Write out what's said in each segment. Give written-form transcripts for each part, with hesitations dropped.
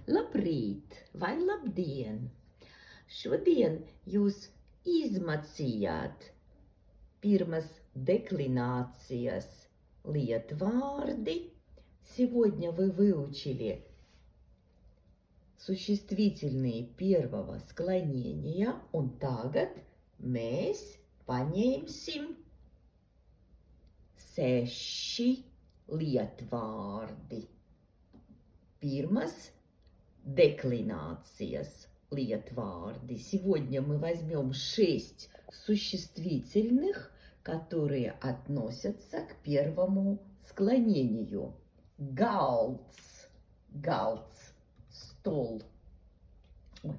Labrīt vai labdien! Šodien jūs izmacījāt pirmas деклинациas lietvārdi. Сегодня вы выучили существительные первого склонения, un tagad mēs paņemsim 6 lietvārdi. Pirmas деклинациas lietvārdi. Сегодня мы возьмем 6 существительных, которые относятся к первому склонению. Galds, galds, стол. Ой,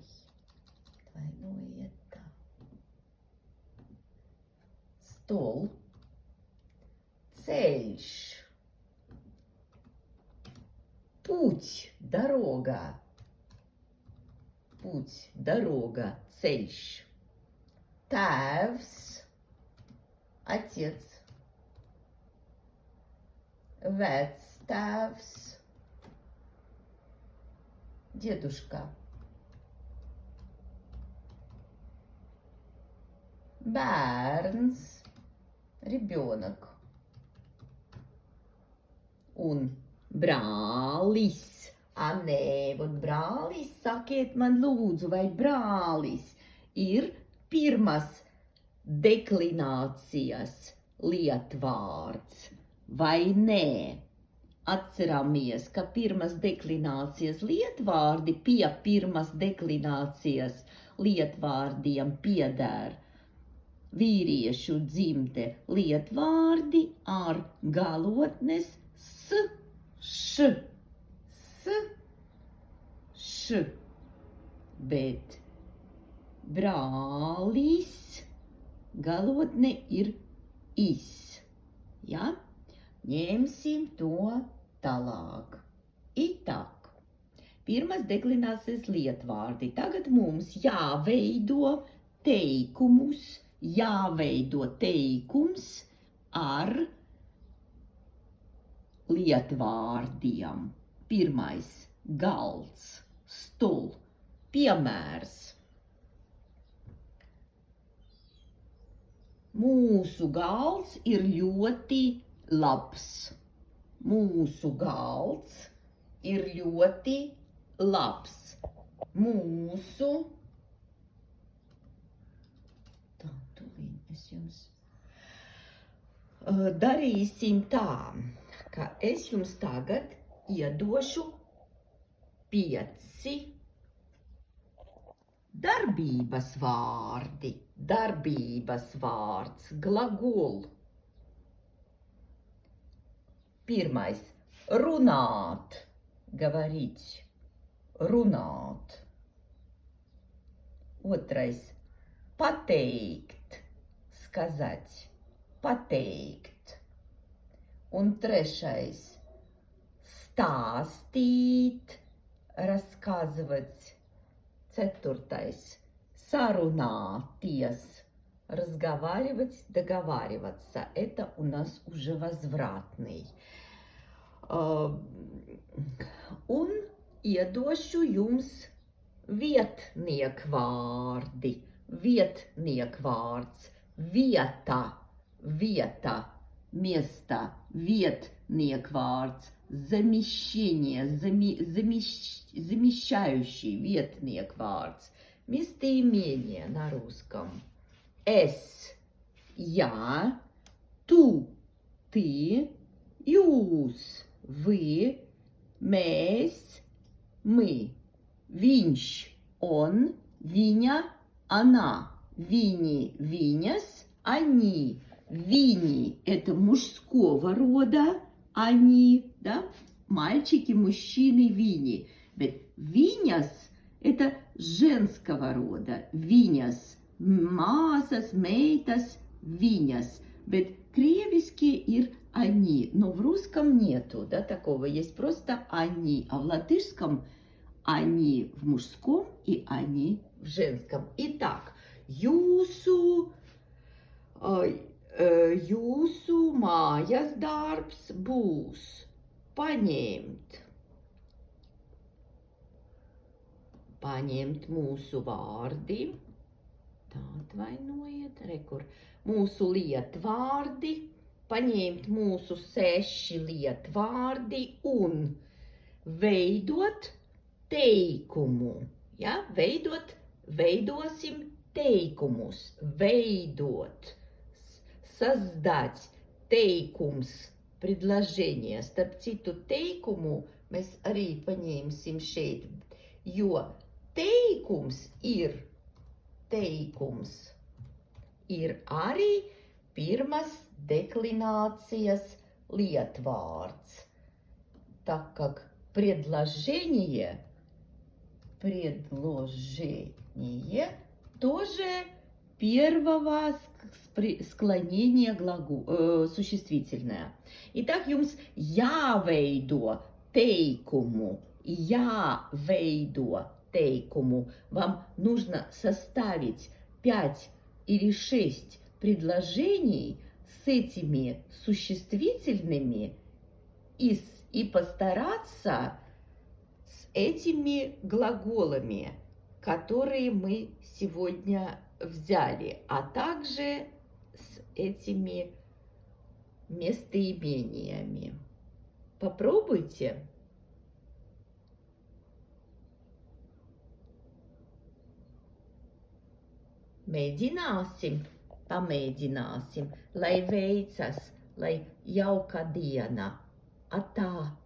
двойное это. Стол. Ceļš. Путь, дорога. Путь, дорога, ceļš. Tēvs, отец. Vectēvs, дедушка. Bērns, ребенок. Un brālis. Nē, un brālis, sakiet man lūdzu, vai brālis ir pirmas deklinācijas lietvārds vai nē? Atceramies, ka pirmas deklinācijas lietvārdi pie pirmas deklinācijas lietvārdiem pieder vīriešu dzimte lietvārdi ar galotnes s, š, š, bet brālis galotne ir is, ja? Ņemsim to tālāk. Itak, pirmas deklinācijas lietvārdi. Tagad mums jāveido teikums ar lietvārdiem. Pirmais – galds, stol. Piemērs. Mūsu galds ir ļoti labs. Mūsu galds ir ļoti labs. Mūsu. Tā, tūlīt es jums darīsim tā, ka es jums tagad iedošu 5 darbības vārdi. Darbības vārds, glagol. Pirmais – runāt, говорить, runāt. Otrais – pateikt, сказать, pateikt. Un trešais – stāstīt, рассказывать. Четвертайс – сарунатиес, разговаривать, договариваться. Это у нас уже возвратный. Un iedošu jums vietniekvārdi. Vietniekvārds, vieta, место, vietniekvārds, замещение, замещающий vietniekvārds, местоимение на русском. Es, я, tu, ты, jūs, вы, mēs, мы, viņš, он, viņa, она, viņi, viņas, они. Вини – это мужского рода, они, да, мальчики, мужчины, вини. Виняс – это женского рода, виняс, māsas, meitas, viņas. Bet кревиски ir они, но в русском нету, да, такого, есть просто они, а в латышском они в мужском и они в женском. Итак, jūsu mājas darbs būs paņemt paņemt mūsu vārdi. Tā atvainojiet, rekur. Mūsu lietvārdi, paņemt mūsu 6 lietvārdi un veidot teikumu. Ja? Veidosim teikumus. Veidot. Создать teikums, предложение. Starp citu teikumu mēs arī paņemsim šeit, jo teikums ir arī pirmas deklinācijas lietvārds. Так как предложение тоже первого склонения существительное. Итак, jums jāveido teikumu. Вам нужно составить 5 или 6 предложений с этими существительными и постараться с этими глаголами, которые мы сегодня взяли, а также с этими местоимениями. Попробуйте. Pamēģināsim, lai veicas, lai jauka diena. Atā!